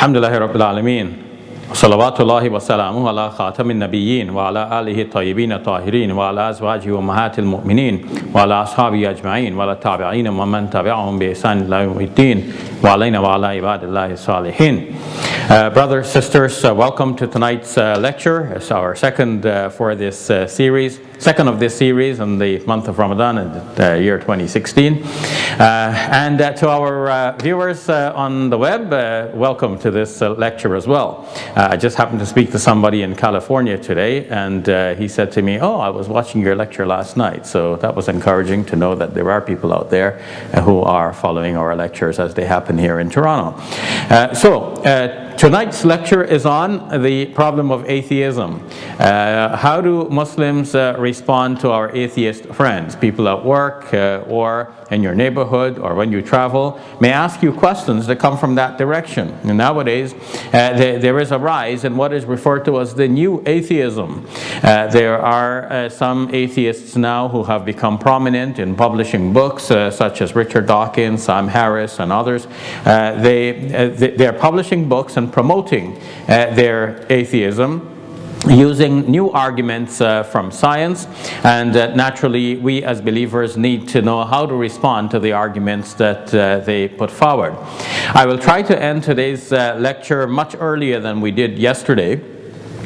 Alhamdulillahi Rabbil Alameen. Salawatullahi wa salamuhu ala khatamin nabiyyin wa ala alihi tayyibin tahirin wa ala azwajihi ummahatil mu'minin wa ala ashabihi ajma'in wa ala tabi'in wa man tabi'ahum bi ihsan ila yawmiddin wa alayna wa ala ibadillahi salihin. Brothers, sisters, welcome to tonight's lecture. It's our second for this series, second of this series in the month of Ramadan in the year 2016. And to our viewers on the web, welcome to this lecture as well. I just happened to speak to somebody in California today, and he said to me, "Oh, I was watching your lecture last night." So that was encouraging to know that there are people out there who are following our lectures as they happen here in Toronto. Tonight's lecture is on the problem of atheism. How do Muslims respond to our atheist friends? People at work or in your neighborhood or when you travel may ask you questions that come from that direction. And nowadays, there is a rise in what is referred to as the new atheism. There are some atheists now who have become prominent in publishing books, such as Richard Dawkins, Sam Harris, and others. They are publishing books and promoting their atheism using new arguments from science, and naturally we as believers need to know how to respond to the arguments that they put forward. I will try to end today's lecture much earlier than we did yesterday,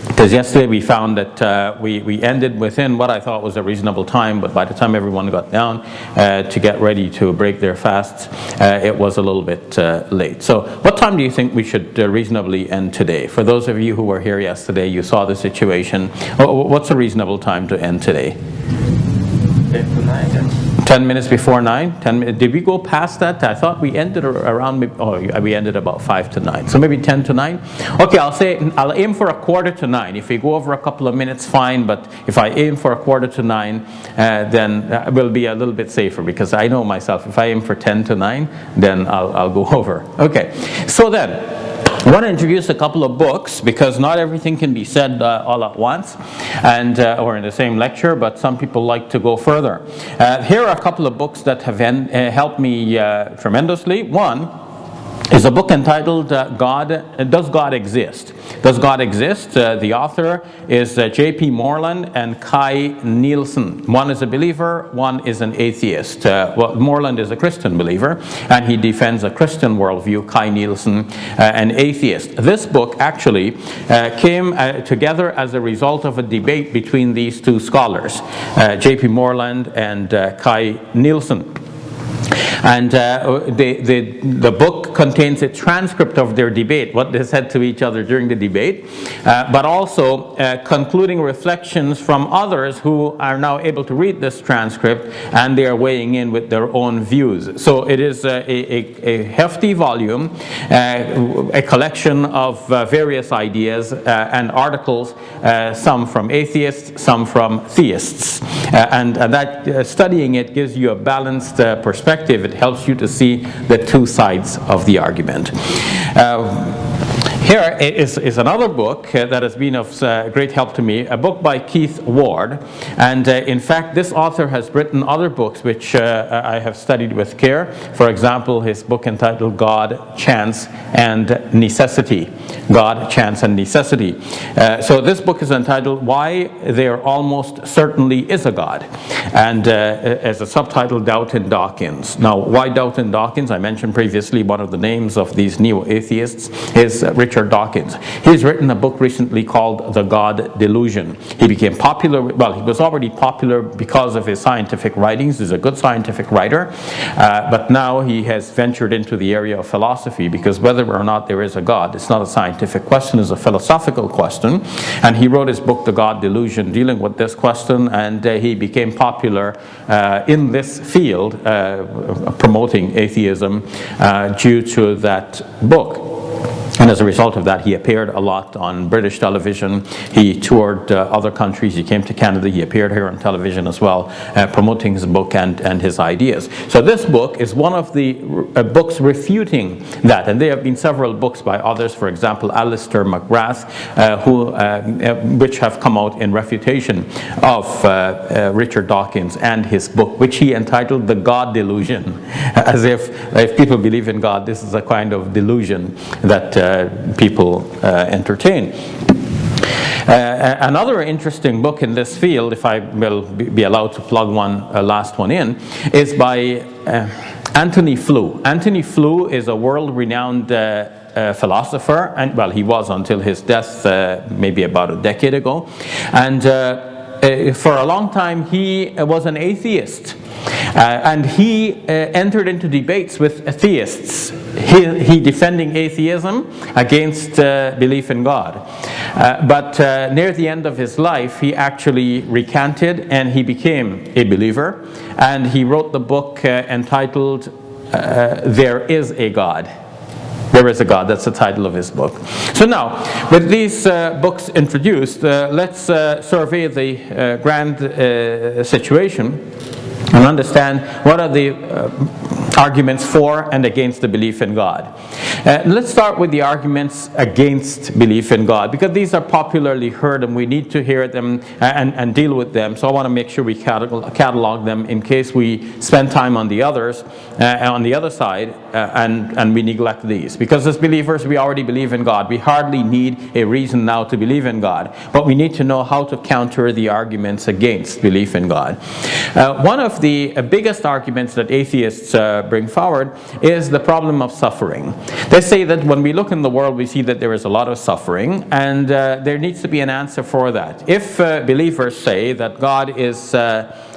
because yesterday we found that we ended within what I thought was a reasonable time, but by the time everyone got down to get ready to break their fasts, it was a little bit late. So what time do you think we should reasonably end today? For those of you who were here yesterday, you saw the situation. What's a reasonable time to end today? 10 minutes before 9? 10 minutes. Did we go past that? I thought we ended around, we ended about 5 to 9. So maybe 10 to 9? Okay, I'll aim for a quarter to 9. If we go over a couple of minutes, fine. But if I aim for a quarter to 9, then we'll be a little bit safer, because I know myself, if I aim for 10 to 9, then I'll go over. Okay, so then, I want to introduce a couple of books, because not everything can be said all at once and or in the same lecture, but some people like to go further. Here are a couple of books that have helped me tremendously. One is a book entitled Does God Exist? Does God Exist? The author is J.P. Moreland and Kai Nielsen. One is a believer, one is an atheist. Moreland is a Christian believer, and he defends a Christian worldview. Kai Nielsen, an atheist. This book actually came together as a result of a debate between these two scholars, J.P. Moreland and Kai Nielsen. And the book contains a transcript of their debate, what they said to each other during the debate, but also concluding reflections from others who are now able to read this transcript, and they are weighing in with their own views. So it is a hefty volume, a collection of various ideas and articles, some from atheists, some from theists. And that studying it gives you a balanced perspective. It helps you to see the two sides of the argument. Here is another book that has been of great help to me, a book by Keith Ward. And in fact, this author has written other books which I have studied with care. For example, his book entitled God, Chance, and Necessity. God, Chance, and Necessity. So this book is entitled Why There Almost Certainly Is a God. And as a subtitle, Doubt in Dawkins. Now, why Doubt in Dawkins? I mentioned previously one of the names of these neo-atheists is Richard Dawkins. He's written a book recently called The God Delusion. He became popular, well, he was already popular because of his scientific writings. He's a good scientific writer, but now he has ventured into the area of philosophy, because whether or not there is a God, it's not a scientific question, it's a philosophical question. And he wrote his book, The God Delusion, dealing with this question, and he became popular in this field, promoting atheism, due to that book. And as a result of that, he appeared a lot on British television. He toured other countries. He came to Canada. He appeared here on television as well, promoting his book and his ideas. So this book is one of the books refuting that. And there have been several books by others, for example, Alistair McGrath, which have come out in refutation of Richard Dawkins and his book, which he entitled The God Delusion. As if people believe in God, this is a kind of delusion that people entertain. Another interesting book in this field, if I will be allowed to plug one last one in, is by Antony Flew. Antony Flew is a world-renowned philosopher, and well, he was until his death maybe about a decade ago. And for a long time, he was an atheist. And he entered into debates with theists, he defending atheism against belief in God. But near the end of his life, he actually recanted and he became a believer. And he wrote the book entitled There Is a God. There Is a God, that's the title of his book. So now, with these books introduced, let's survey the grand situation and understand what are the arguments for and against the belief in God. Let's start with the arguments against belief in God, because these are popularly heard and we need to hear them and deal with them. So I want to make sure we catalog them in case we spend time on the others, on the other side, and we neglect these. Because as believers, we already believe in God. We hardly need a reason now to believe in God. But we need to know how to counter the arguments against belief in God. One of the biggest arguments that atheists bring forward is the problem of suffering. They say that when we look in the world, we see that there is a lot of suffering, and there needs to be an answer for that. If believers say that God is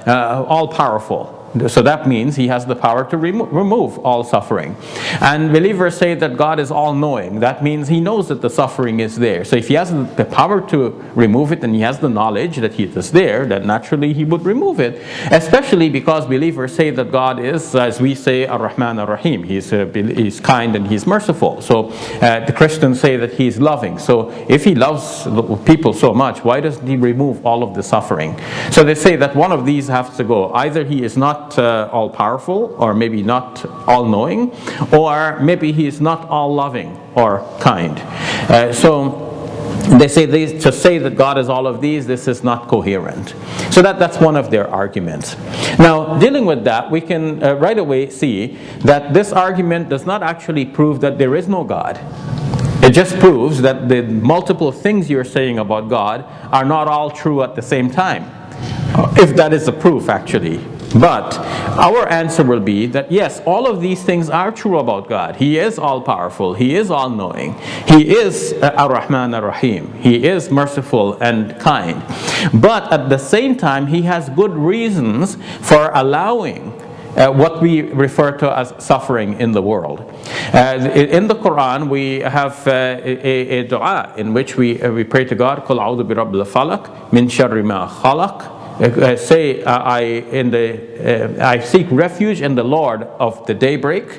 all-powerful, so that means he has the power to remove all suffering. And believers say that God is all-knowing. That means he knows that the suffering is there. So if he has the power to remove it and he has the knowledge that it is there, then naturally he would remove it. Especially because believers say that God is, as we say, Ar-Rahman Ar-Rahim. He's kind and he's merciful. So the Christians say that he's loving. So if he loves people so much, why doesn't he remove all of the suffering? So they say that one of these has to go. Either he is not all-powerful, or maybe not all-knowing, or maybe he is not all-loving or kind. So they say to say that God is all of these, this is not coherent. So that's one of their arguments. Now, dealing with that, we can right away see that this argument does not actually prove that there is no God. It just proves that the multiple things you're saying about God are not all true at the same time. If that is a proof, actually. But our answer will be that yes, all of these things are true about God. He is all-powerful. He is all-knowing. He is Ar-Rahman Ar-Rahim. He is merciful and kind. But at the same time, he has good reasons for allowing what we refer to as suffering in the world. In the Quran, we have a dua in which we pray to God, قُلْ أَعُوذُ بِرَبِّ الْفَلَقِ مِنْ شَرِّ مَا خَلَقَ. Say, I seek refuge in the Lord of the daybreak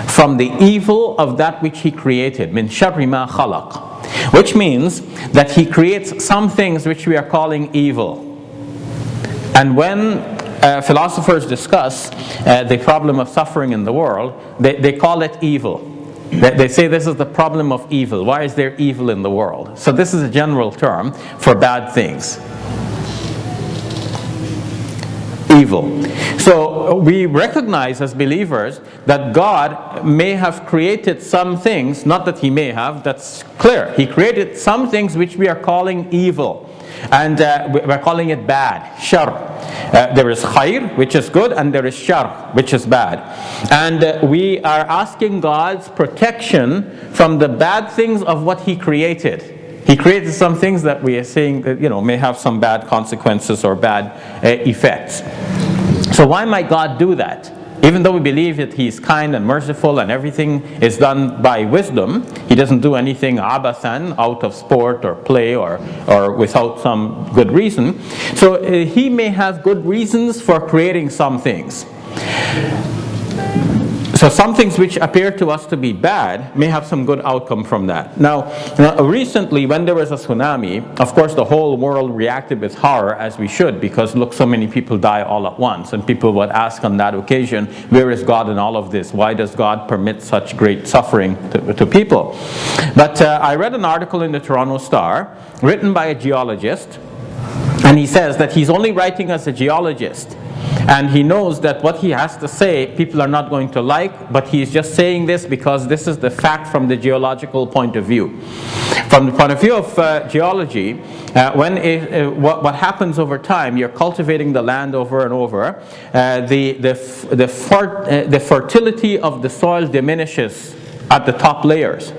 from the evil of that which he created, min sharri ma khalaq, which means that he creates some things which we are calling evil. And when philosophers discuss the problem of suffering in the world, they call it evil. They say this is the problem of evil. Why is there evil in the world? So this is a general term for bad things. Evil. So we recognize as believers that God may have created some things, not that he may have, that's clear. He created some things which we are calling evil. And we're calling it bad, shar. There is khair, which is good, and there is shar, which is bad. And we are asking God's protection from the bad things of what he created. He created some things that we are saying that, may have some bad consequences or bad effects. So why might God do that? Even though we believe that he's kind and merciful and everything is done by wisdom, he doesn't do anything abathan, out of sport or play or without some good reason. So he may have good reasons for creating some things. So some things which appear to us to be bad may have some good outcome from that. Now, recently when there was a tsunami, of course the whole world reacted with horror, as we should, because look, so many people die all at once. And people would ask on that occasion, where is God in all of this? Why does God permit such great suffering to people? But I read an article in the Toronto Star, written by a geologist, and he says that he's only writing as a geologist. And he knows that what he has to say, people are not going to like, but he's just saying this because this is the fact from the geological point of view. From the point of view of geology, what happens over time, you're cultivating the land over and over, the fertility of the soil diminishes at the top layers.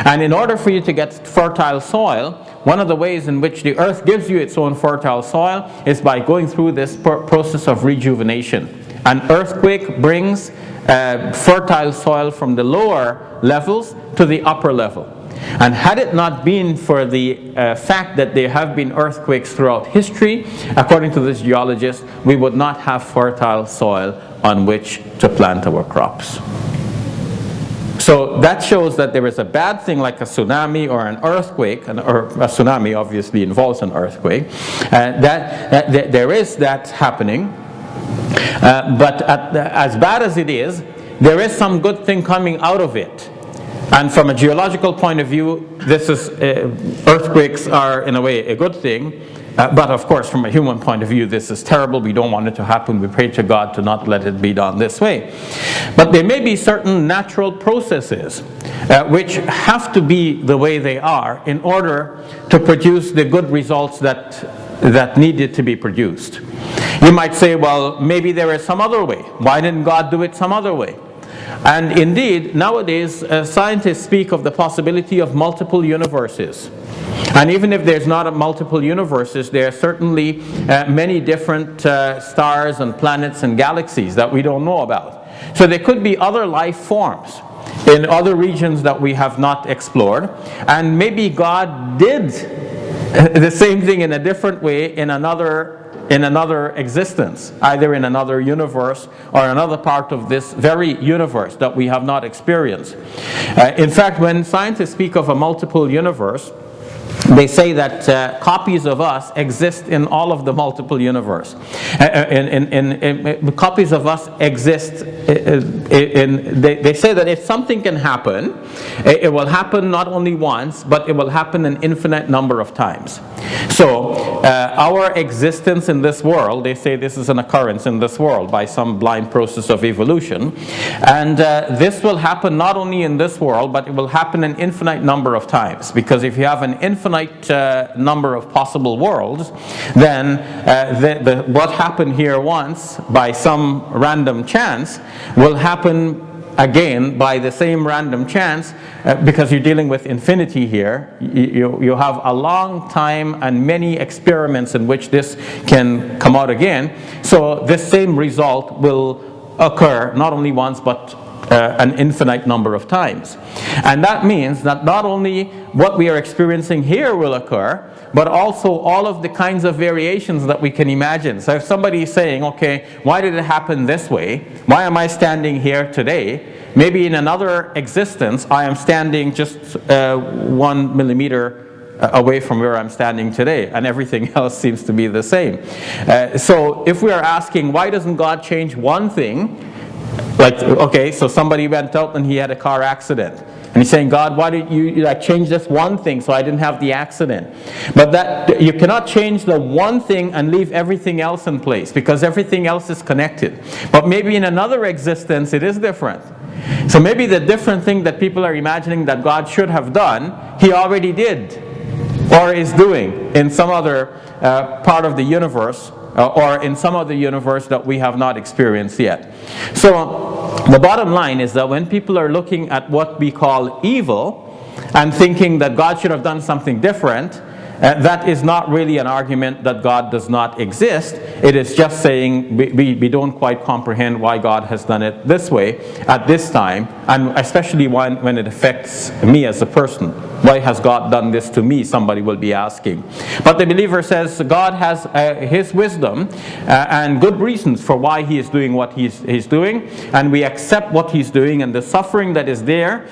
And in order for you to get fertile soil, one of the ways in which the earth gives you its own fertile soil is by going through this process of rejuvenation. An earthquake brings fertile soil from the lower levels to the upper level. And had it not been for the fact that there have been earthquakes throughout history, according to this geologist, we would not have fertile soil on which to plant our crops. So that shows that there is a bad thing like a tsunami or an earthquake, or a tsunami obviously involves an earthquake, that there is that happening. But as bad as it is, there is some good thing coming out of it. And from a geological point of view, this is earthquakes are in a way a good thing. But of course, from a human point of view, this is terrible. We don't want it to happen. We pray to God to not let it be done this way. But there may be certain natural processes which have to be the way they are in order to produce the good results that needed to be produced. You might say, well, maybe there is some other way. Why didn't God do it some other way? And indeed, nowadays, scientists speak of the possibility of multiple universes. And even if there's not multiple universes, there are certainly many different stars and planets and galaxies that we don't know about. So there could be other life forms in other regions that we have not explored. And maybe God did the same thing in a different way in another existence, either in another universe or another part of this very universe that we have not experienced. In fact, when scientists speak of a multiple universe, they say that copies of us exist in all of the multiple universe. Copies of us exist they say that if something can happen, it will happen not only once, but it will happen an infinite number of times. So our existence in this world, they say this is an occurrence in this world by some blind process of evolution. And this will happen not only in this world, but it will happen an infinite number of times. Because if you have an infinite number of possible worlds, then what happened here once by some random chance will happen again by the same random chance, because you're dealing with infinity here. You have a long time and many experiments in which this can come out again. So this same result will occur not only once, but an infinite number of times. And that means that not only what we are experiencing here will occur, but also all of the kinds of variations that we can imagine. So if somebody is saying, okay, why did it happen this way? Why am I standing here today? Maybe in another existence, I am standing just 1 millimeter away from where I'm standing today, and everything else seems to be the same. So if we are asking, why doesn't God change one thing? Like, okay, so somebody went out and he had a car accident. And he's saying, God, why did you change this one thing so I didn't have the accident? But that you cannot change the one thing and leave everything else in place, because everything else is connected. But maybe in another existence it is different. So maybe the different thing that people are imagining that God should have done, he already did or is doing in some other part of the universe, or in some other universe that we have not experienced yet. So the bottom line is that when people are looking at what we call evil and thinking that God should have done something different, that is not really an argument that God does not exist. It is just saying we don't quite comprehend why God has done it this way at this time, and especially when it affects me as a person. Why has God done this to me? Somebody will be asking. But the believer says God has his wisdom and good reasons for why he is doing what he's doing, and we accept what he's doing, and the suffering that is there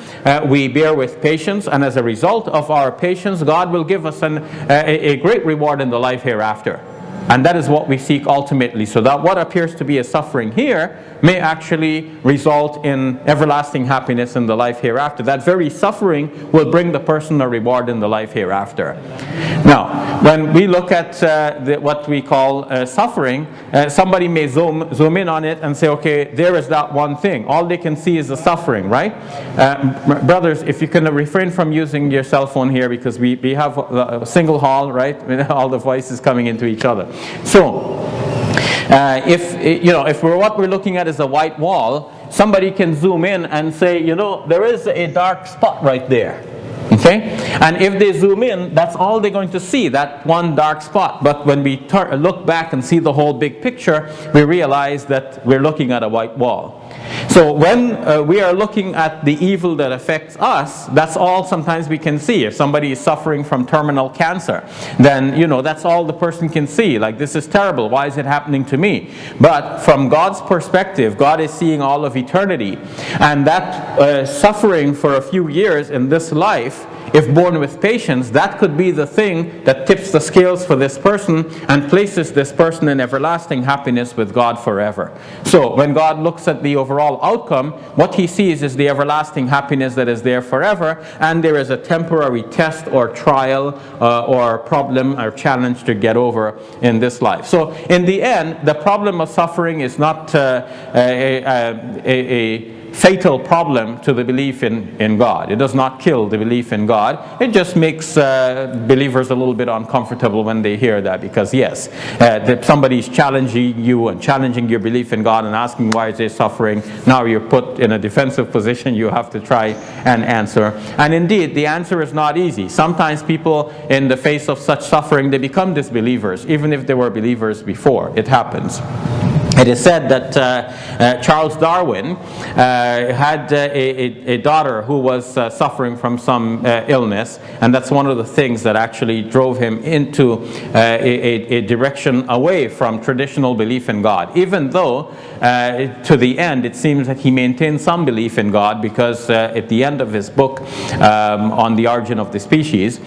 we bear with patience, and as a result of our patience, God will give us a great reward in the life hereafter. And that is what we seek ultimately. So that what appears to be a suffering here may actually result in everlasting happiness in the life hereafter. That very suffering will bring the person a reward in the life hereafter. Now, when we look at what we call suffering, somebody may zoom in on it and say, okay, there is that one thing. All they can see is the suffering, right? Brothers, if you can refrain from using your cell phone here, because we have a single hall, right? All the voices coming into each other. So, if what we're looking at is a white wall, somebody can zoom in and say, there is a dark spot right there. Okay? And if they zoom in, that's all they're going to see, that one dark spot. But when we look back and see the whole big picture, we realize that we're looking at a white wall. So when we are looking at the evil that affects us, that's all sometimes we can see. If somebody is suffering from terminal cancer, then, that's all the person can see. Like, this is terrible. Why is it happening to me? But from God's perspective, God is seeing all of eternity. And that suffering for a few years in this life, if borne with patience, that could be the thing that tips the scales for this person and places this person in everlasting happiness with God forever. So when God looks at the overall outcome, what he sees is the everlasting happiness that is there forever, and there is a temporary test or trial or problem or challenge to get over in this life. So in the end, the problem of suffering is not a fatal problem to the belief in God. It does not kill the belief in God. It just makes believers a little bit uncomfortable when they hear that, because yes, somebody's challenging you and challenging your belief in God and asking why is there suffering. Now you're put in a defensive position. You have to try and answer. And indeed, the answer is not easy. Sometimes people, in the face of such suffering, they become disbelievers, even if they were believers before. It happens. It is said that Charles Darwin had a daughter who was suffering from some illness, and that's one of the things that actually drove him into a direction away from traditional belief in God. Even though, to the end, it seems that he maintained some belief in God, because at the end of his book on the origin of the species,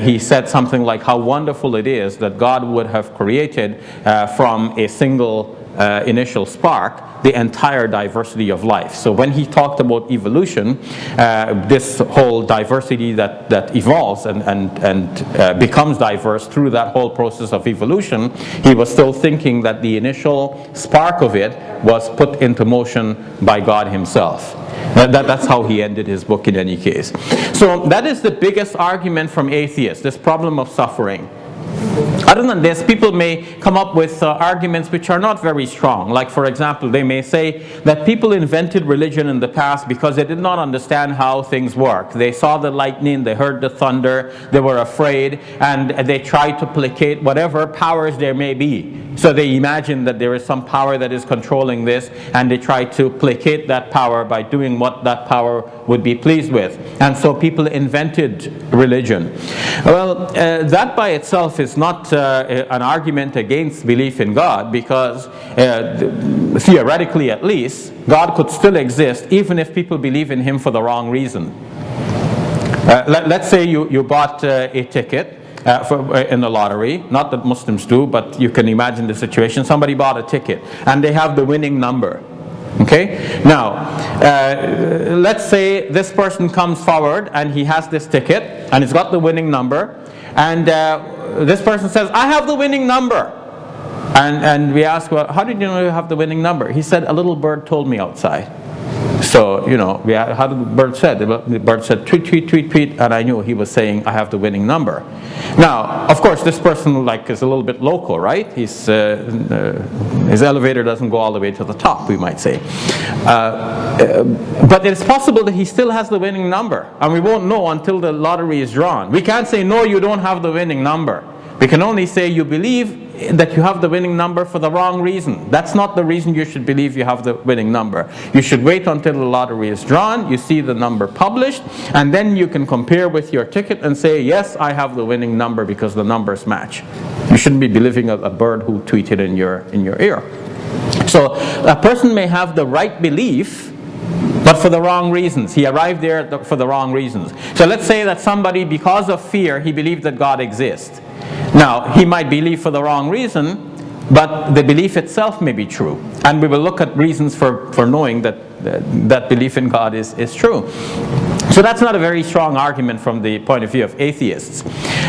he said something like how wonderful it is that God would have created from a single initial spark the entire diversity of life. So when he talked about evolution, this whole diversity that evolves and becomes diverse through that whole process of evolution, he was still thinking that the initial spark of it was put into motion by God himself. That's how he ended his book in any case. So that is the biggest argument from atheists, this problem of suffering. Other than this, people may come up with arguments which are not very strong. Like, for example, they may say that people invented religion in the past because they did not understand how things work. They saw the lightning, they heard the thunder, they were afraid, and they tried to placate whatever powers there may be. So they imagine that there is some power that is controlling this, and they try to placate that power by doing what that power would be pleased with. And so people invented religion. Well, that by itself is not an argument against belief in God, because theoretically at least, God could still exist even if people believe in him for the wrong reason. Let's say you bought a ticket in the lottery. Not that Muslims do, but you can imagine the situation. Somebody bought a ticket and they have the winning number. Okay? Now, let's say this person comes forward and he has this ticket and he's got the winning number, and this person says, I have the winning number. And we ask, well, how did you know you have the winning number? He said, a little bird told me outside. So, how did the bird said? The bird said, tweet, tweet, tweet, tweet, and I knew he was saying, I have the winning number. Now, of course, this person is a little bit local, right? His elevator doesn't go all the way to the top, we might say. But it's possible that he still has the winning number, and we won't know until the lottery is drawn. We can't say, no, you don't have the winning number. We can only say you believe that you have the winning number for the wrong reason. That's not the reason you should believe you have the winning number. You should wait until the lottery is drawn, you see the number published, and then you can compare with your ticket and say, yes, I have the winning number because the numbers match. You shouldn't be believing a bird who tweeted in your ear. So a person may have the right belief, but for the wrong reasons. He arrived there for the wrong reasons. So let's say that somebody, because of fear, he believed that God exists. Now, he might believe for the wrong reason, but the belief itself may be true. And we will look at reasons for knowing that that belief in God is true. So that's not a very strong argument from the point of view of atheists.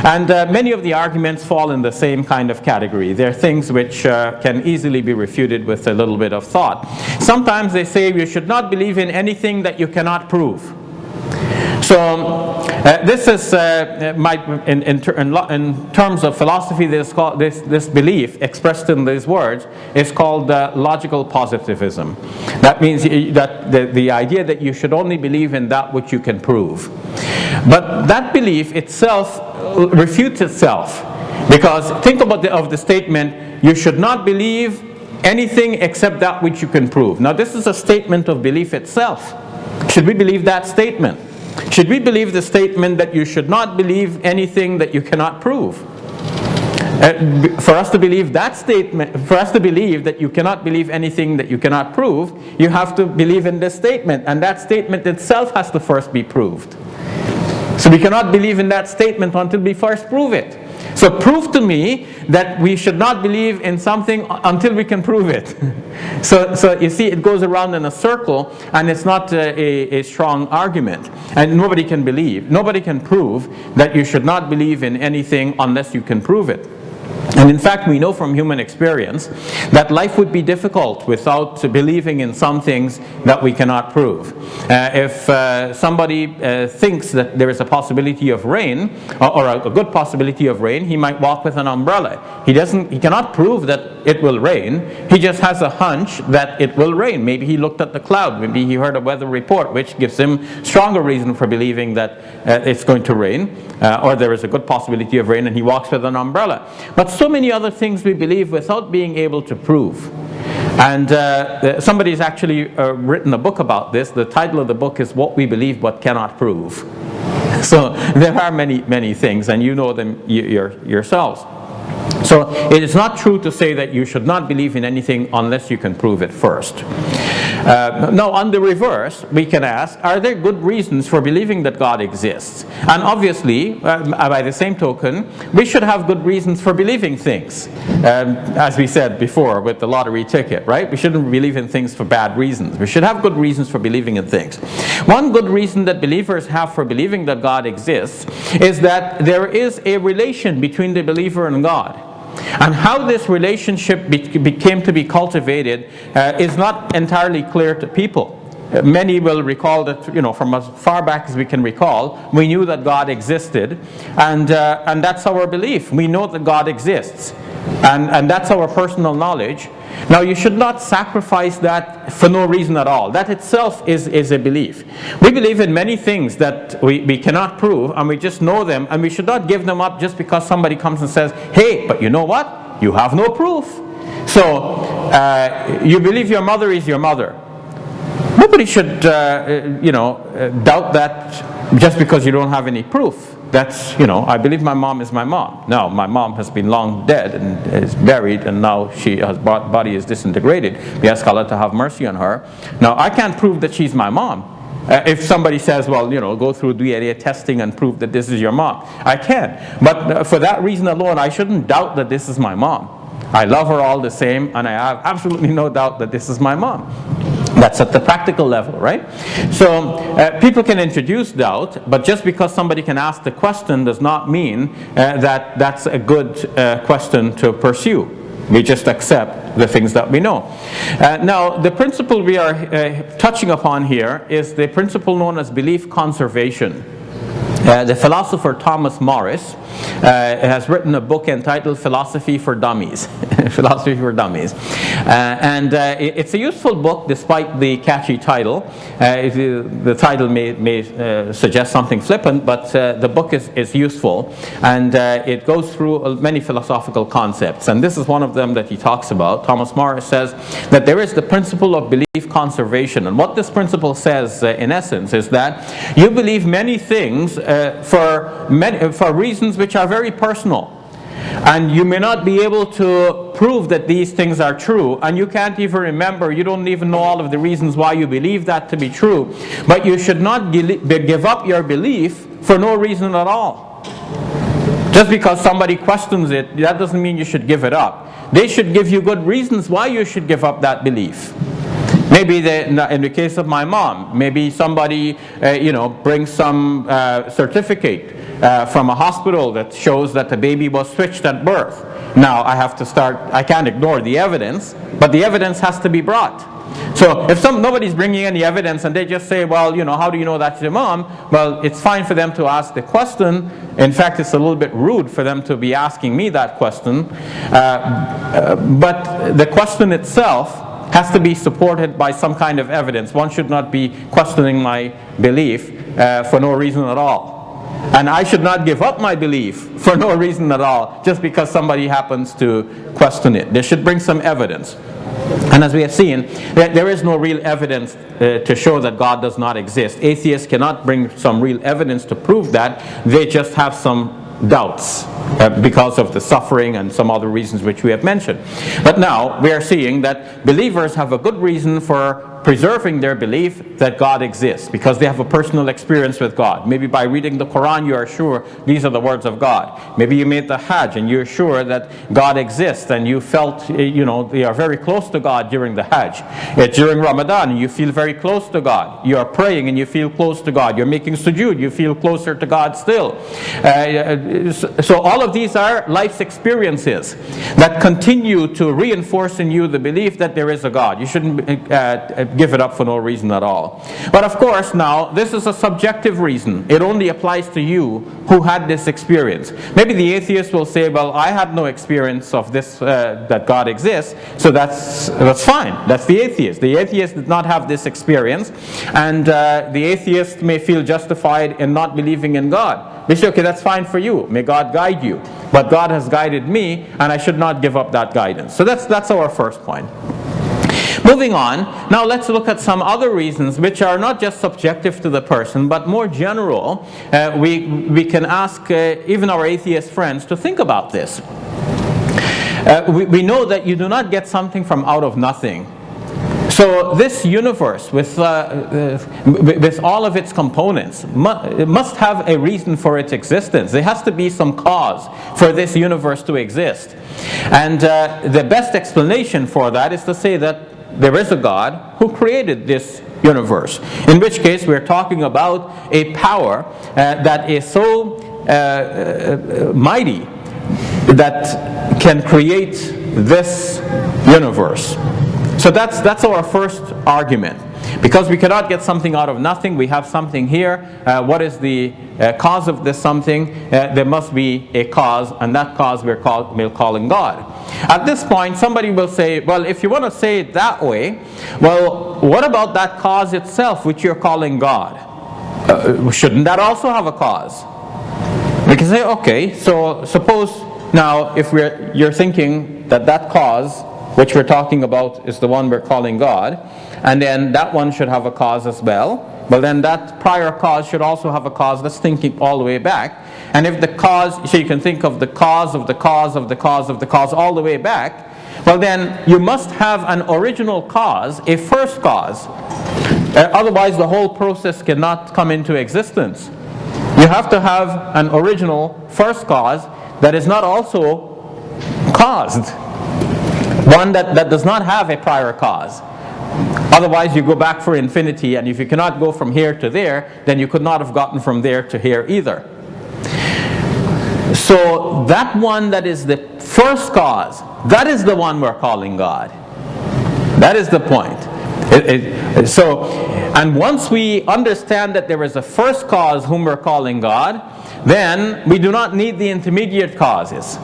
And many of the arguments fall in the same kind of category. They're things which can easily be refuted with a little bit of thought. Sometimes they say you should not believe in anything that you cannot prove. So this is in terms of philosophy, this belief expressed in these words is called logical positivism. That means that the idea that you should only believe in that which you can prove. But that belief itself refutes itself, because think about the statement, you should not believe anything except that which you can prove. Now this is a statement of belief itself. Should we believe that statement? Should we believe the statement that you should not believe anything that you cannot prove? For us to believe that statement, for us to believe that you cannot believe anything that you cannot prove, you have to believe in this statement, and that statement itself has to first be proved. So we cannot believe in that statement until we first prove it. So prove to me that we should not believe in something until we can prove it. So you see, it goes around in a circle, and it's not a strong argument. And nobody can prove that you should not believe in anything unless you can prove it. And in fact, we know from human experience that life would be difficult without believing in some things that we cannot prove. If somebody thinks that there is a possibility of rain, or a good possibility of rain, he might walk with an umbrella. He cannot prove that it will rain. He just has a hunch that it will rain. Maybe he looked at the cloud. Maybe he heard a weather report, which gives him stronger reason for believing that it's going to rain, or there is a good possibility of rain, and he walks with an umbrella. But so many other things we believe without being able to prove. And somebody's actually written a book about this. The title of the book is What We Believe But Cannot Prove. So there are many things, and you know them yourselves. So it is not true to say that you should not believe in anything unless you can prove it first. Now, on the reverse, we can ask, are there good reasons for believing that God exists? And obviously, by the same token, we should have good reasons for believing things. As we said before with the lottery ticket, right? We shouldn't believe in things for bad reasons. We should have good reasons for believing in things. One good reason that believers have for believing that God exists is that there is a relation between the believer and God. And how this relationship became to be cultivated is not entirely clear to people. Many will recall that, from as far back as we can recall, we knew that God existed, and that's our belief. We know that God exists, and that's our personal knowledge. Now, you should not sacrifice that for no reason at all. That itself is a belief. We believe in many things that we cannot prove, and we just know them, and we should not give them up just because somebody comes and says, hey, but you know what? You have no proof. So, you believe your mother is your mother. Nobody should, doubt that just because you don't have any proof. That's, I believe my mom is my mom. Now, my mom has been long dead and is buried, and now her body is disintegrated. We ask Allah to have mercy on her. Now, I can't prove that she's my mom. If somebody says, well, go through DNA testing and prove that this is your mom, I can. But for that reason alone, I shouldn't doubt that this is my mom. I love her all the same, and I have absolutely no doubt that this is my mom. That's at the practical level, right? So people can introduce doubt, but just because somebody can ask the question does not mean that that's a good question to pursue. We just accept the things that we know. Now, the principle we are touching upon here is the principle known as belief conservation. The philosopher Thomas Morris has written a book entitled Philosophy for Dummies. Philosophy for Dummies. And it's a useful book despite the catchy title. The title may suggest something flippant, but the book is useful. And it goes through many philosophical concepts. And this is one of them that he talks about. Thomas Morris says that there is the principle of belief conservation. And what this principle says, in essence, is that you believe many things for reasons which are very personal. And you may not be able to prove that these things are true, and you can't even remember, you don't even know all of the reasons why you believe that to be true. But you should not give up your belief for no reason at all. Just because somebody questions it, that doesn't mean you should give it up. they should give you good reasons why you should give up that belief. Maybe in the case of my mom, maybe somebody brings some certificate from a hospital that shows that the baby was switched at birth. Now I can't ignore the evidence, but the evidence has to be brought. So if nobody's bringing any evidence and they just say, well, how do you know that's your mom? Well, it's fine for them to ask the question. In fact, it's a little bit rude for them to be asking me that question. But the question itself has to be supported by some kind of evidence. One should not be questioning my belief for no reason at all. And I should not give up my belief for no reason at all, just because somebody happens to question it. They should bring some evidence. And as we have seen, there is no real evidence to show that God does not exist. Atheists cannot bring some real evidence to prove that. They just have some doubts because of the suffering and some other reasons which we have mentioned. But now we are seeing that believers have a good reason for preserving their belief that God exists, because they have a personal experience with God. Maybe by reading the Quran you are sure these are the words of God. Maybe you made the Hajj and you're sure that God exists and you felt they are very close to God during the Hajj. During Ramadan you feel very close to God. You are praying and you feel close to God. You're making sujood, you feel closer to God still. So all of these are life's experiences that continue to reinforce in you the belief that there is a God. You shouldn't give it up for no reason at all. But of course now, this is a subjective reason. It only applies to you who had this experience. Maybe the atheist will say, well, I had no experience of this, that God exists, so that's fine. That's the atheist. The atheist did not have this experience, and the atheist may feel justified in not believing in God. They say, okay, that's fine for you. May God guide you. But God has guided me, and I should not give up that guidance. So that's our first point. Moving on, now let's look at some other reasons which are not just subjective to the person, but more general. We can ask even our atheist friends to think about this. We know that you do not get something from out of nothing. So this universe, with all of its components, must have a reason for its existence. There has to be some cause for this universe to exist. And the best explanation for that is to say that there is a God who created this universe. In which case we're talking about a power that is so mighty that can create this universe. So that's our first argument. Because we cannot get something out of nothing, we have something here. What is the cause of this something? There must be a cause, and that cause we're calling God. At this point, somebody will say, well, if you want to say it that way, well, what about that cause itself which you're calling God? Shouldn't that also have a cause? We can say, okay, so suppose now if you're thinking that cause which we're talking about is the one we're calling God, and then that one should have a cause as well. Well, then that prior cause should also have a cause. That's thinking all the way back. And if the cause, so you can think of the cause of the cause of the cause of the cause all the way back, well then you must have an original cause, a first cause. Otherwise the whole process cannot come into existence. You have to have an original first cause that is not also caused. One that does not have a prior cause. Otherwise you go back for infinity, and if you cannot go from here to there, then you could not have gotten from there to here either. So that one that is the first cause, that is the one we're calling God. That is the point. And once we understand that there is a first cause whom we're calling God, then we do not need the intermediate causes.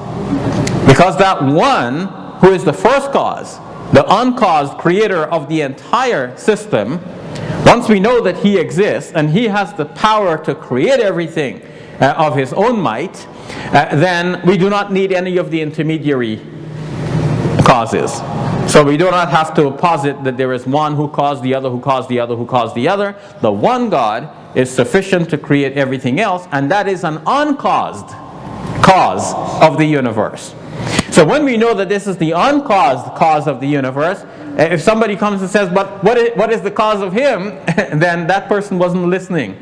Because that one who is the first cause, the uncaused creator of the entire system, once we know that he exists and he has the power to create everything of his own might, then we do not need any of the intermediary causes. So we do not have to posit that there is one who caused the other, who caused the other, who caused the other. The one God is sufficient to create everything else, and that is an uncaused cause of the universe. So when we know that this is the uncaused cause of the universe, if somebody comes and says, but what is the cause of him? Then that person wasn't listening.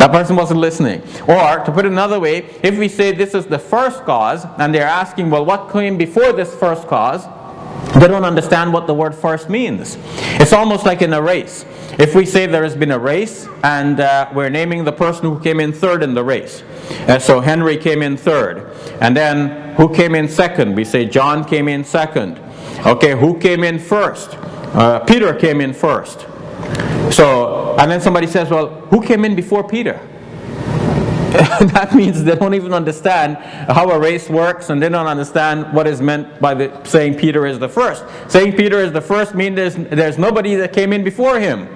That person wasn't listening. Or, to put it another way, if we say this is the first cause, and they're asking, well, what came before this first cause? They don't understand what the word first means. It's almost like in a race. If we say there has been a race, and we're naming the person who came in third in the race. So Henry came in third. And then who came in second? We say John came in second. Okay, who came in first? Peter came in first. So, and then somebody says, well, who came in before Peter? That means they don't even understand how a race works, and they don't understand what is meant by saying Peter is the first. Saying Peter is the first means there's nobody that came in before him.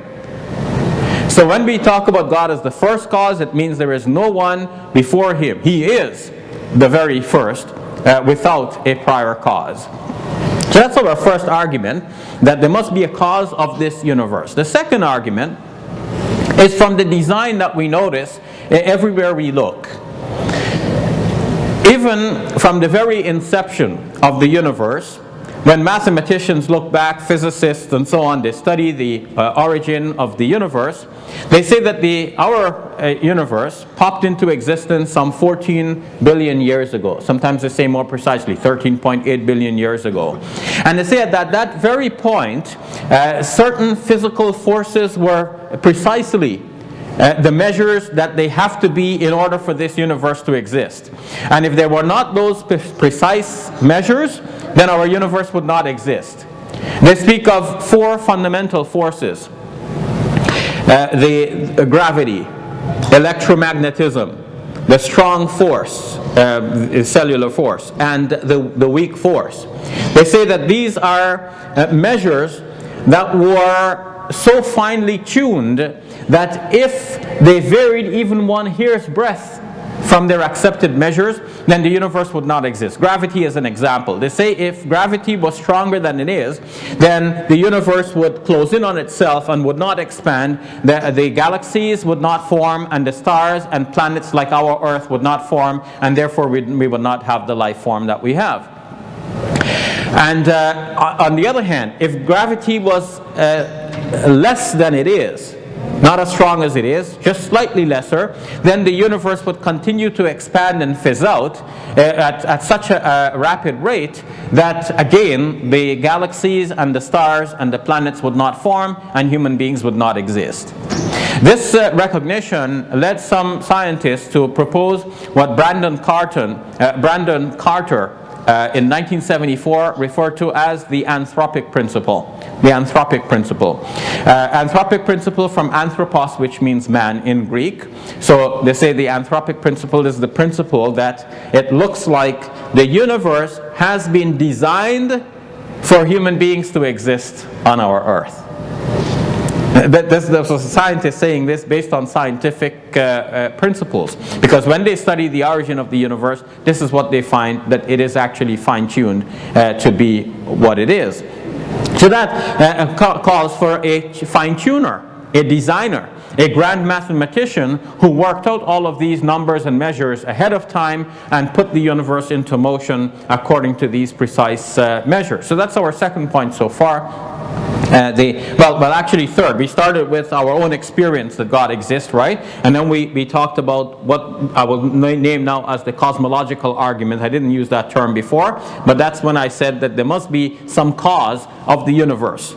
So when we talk about God as the first cause, it means there is no one before him. He is the very first without a prior cause. So that's our first argument, that there must be a cause of this universe. The second argument is from the design that we notice everywhere we look. Even from the very inception of the universe, when mathematicians look back, physicists and so on, they study the origin of the universe, they say that our universe popped into existence some 14 billion years ago. Sometimes they say more precisely, 13.8 billion years ago. And they say that at that very point, certain physical forces were precisely the measures that they have to be in order for this universe to exist. And if there were not those precise measures, then our universe would not exist. They speak of four fundamental forces. The gravity, electromagnetism, the strong force, cellular force, and the weak force. They say that these are measures that were so finely tuned that if they varied even one hair's breadth from their accepted measures, then the universe would not exist. Gravity is an example. They say if gravity was stronger than it is, then the universe would close in on itself and would not expand. The galaxies would not form, and the stars and planets like our Earth would not form, and therefore we would not have the life form that we have. And on the other hand, if gravity was less than it is, not as strong as it is, just slightly lesser, then the universe would continue to expand and fizz out at such a rapid rate that, again, the galaxies and the stars and the planets would not form and human beings would not exist. This recognition led some scientists to propose what Brandon Carter in 1974 referred to as the anthropic principle. The anthropic principle. Anthropic principle from anthropos, which means man in Greek. So they say the anthropic principle is the principle that it looks like the universe has been designed for human beings to exist on our Earth. There's a scientist saying this based on scientific principles, because when they study the origin of the universe, this is what they find, that it is actually fine-tuned to be what it is. So that calls for a fine-tuner, a designer, a grand mathematician who worked out all of these numbers and measures ahead of time and put the universe into motion according to these precise measures. So that's our second point so far. Actually third. We started with our own experience that God exists, right? And then we talked about what I will name now as the cosmological argument. I didn't use that term before, but that's when I said that there must be some cause of the universe.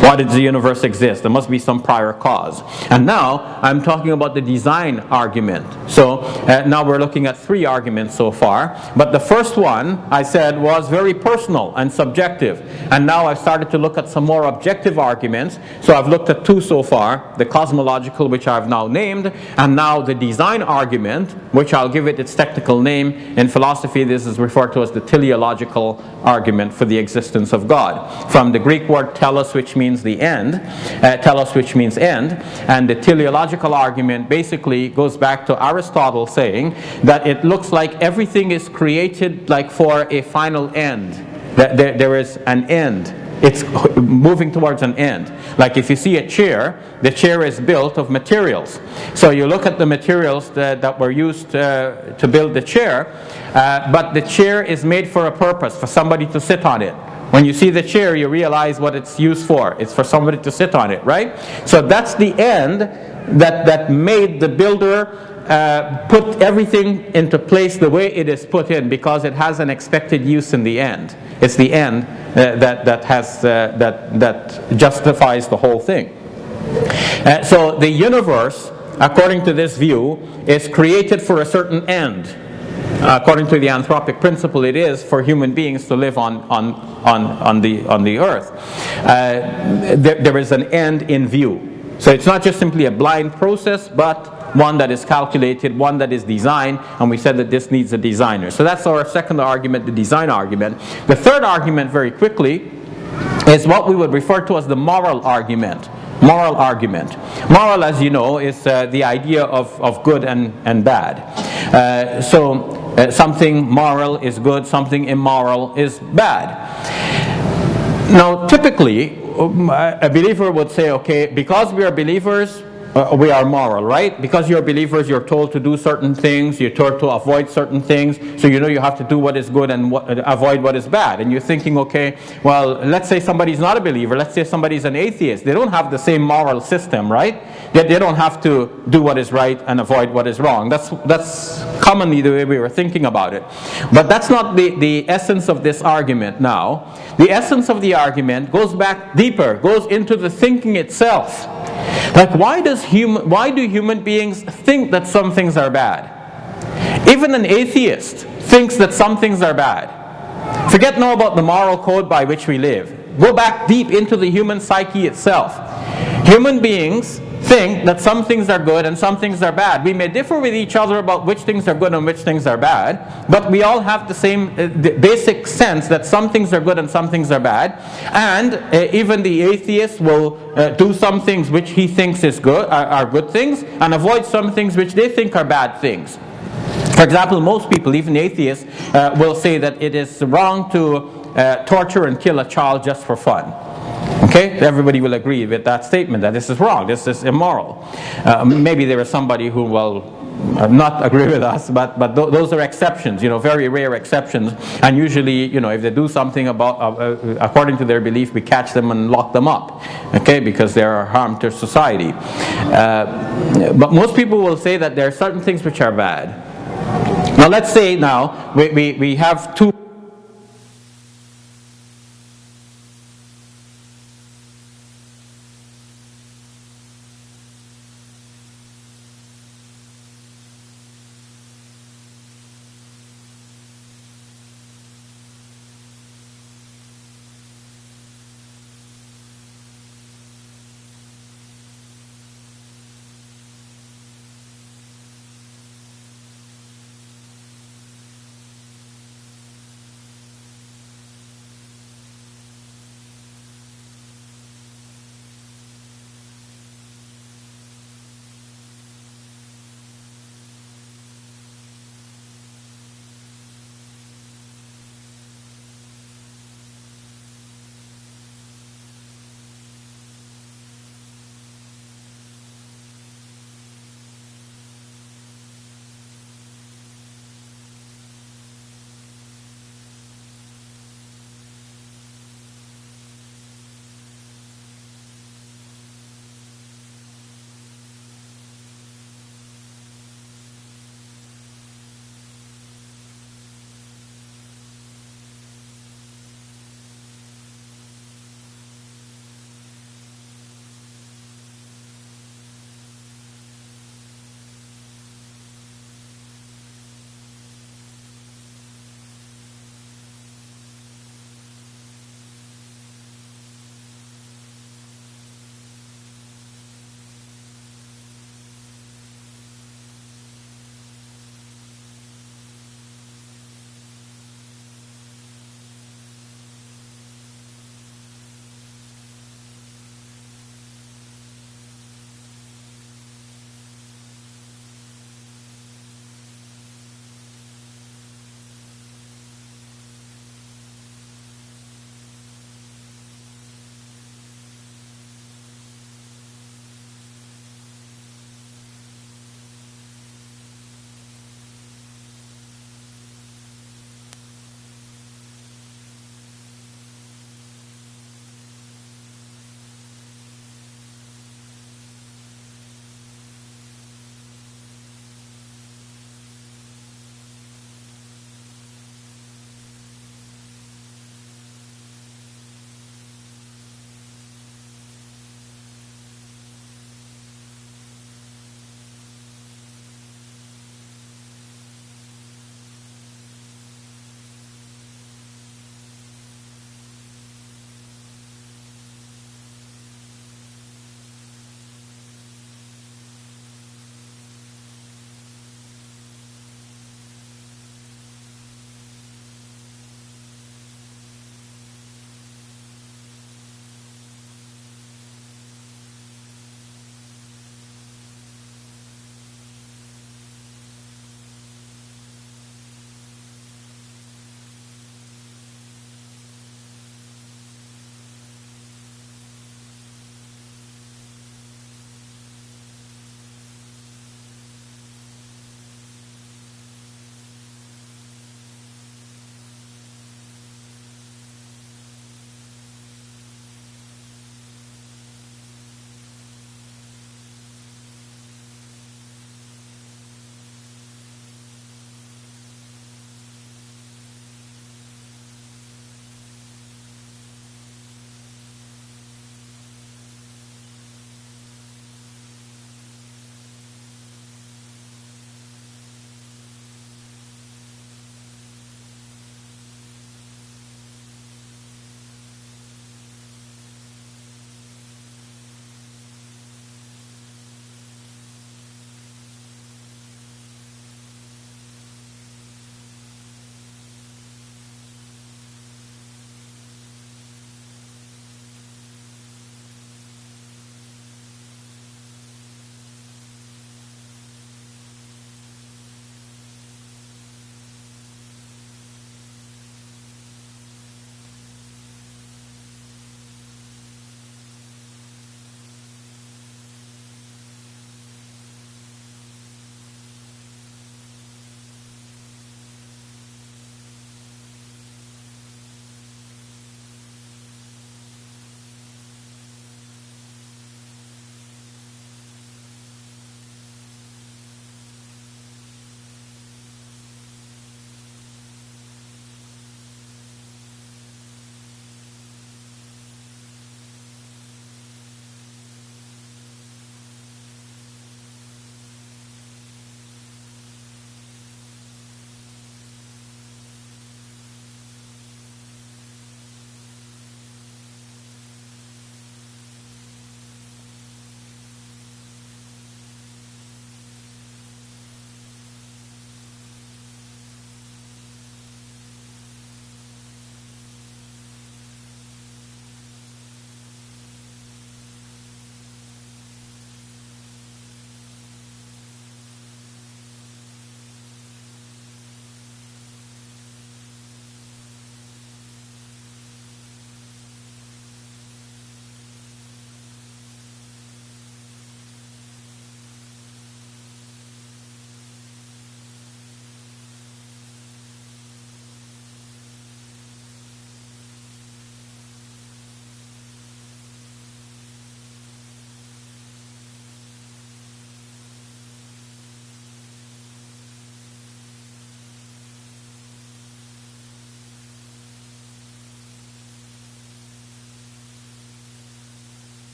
Why did the universe exist? There must be some prior cause. And now I'm talking about the design argument. So now we're looking at three arguments so far. But the first one, I said, was very personal and subjective. And now I've started to look at some more objective arguments. So I've looked at two so far. The cosmological, which I've now named, and now the design argument, which I'll give it its technical name. In philosophy, this is referred to as the teleological argument for the existence of God. From the Greek word telos, which means the end, telos, which means end, and the teleological argument basically goes back to Aristotle saying that it looks like everything is created like for a final end, that there is an end. It's moving towards an end. Like if you see a chair, the chair is built of materials. So you look at the materials that were used to build the chair, but the chair is made for a purpose, for somebody to sit on it. When you see the chair, you realize what it's used for. It's for somebody to sit on it, right? So that's the end. that made the builder put everything into place the way it is put in, because it has an expected use in the end. It's the end that justifies the whole thing. So the universe, according to this view, is created for a certain end. According to the anthropic principle, it is for human beings to live on the earth. There is an end in view. So it's not just simply a blind process, but one that is calculated, one that is designed, and we said that this needs a designer. So that's our second argument, the design argument. The third argument, very quickly, is what we would refer to as the moral argument. Moral argument. Moral, as you know, is the idea of good and bad. Something moral is good, something immoral is bad. Now, typically, a believer would say, okay, because we are believers, we are moral, right? Because you're believers, you're told to do certain things, you're told to avoid certain things, so you know you have to do what is good and avoid what is bad. And you're thinking, okay, well, let's say somebody's not a believer, let's say somebody's an atheist. They don't have the same moral system, right? They don't have to do what is right and avoid what is wrong. That's commonly the way we were thinking about it. But that's not the essence of this argument now. The essence of the argument goes back deeper, goes into the thinking itself. Like, why do human beings think that some things are bad? Even an atheist thinks that some things are bad. Forget now about the moral code by which we live. Go back deep into the human psyche itself. Human beings think that some things are good and some things are bad. We may differ with each other about which things are good and which things are bad, but we all have the same basic sense that some things are good and some things are bad. And even the atheist will do some things which he thinks is good, are good things, and avoid some things which they think are bad things. For example, most people, even atheists, will say that it is wrong to torture and kill a child just for fun. Okay, everybody will agree with that statement, that this is wrong, this is immoral. Maybe there is somebody who will not agree with us, but those are exceptions, very rare exceptions. And usually, if they do something according to their belief, we catch them and lock them up, okay, because they are harm to society. But most people will say that there are certain things which are bad. Now let's say we have two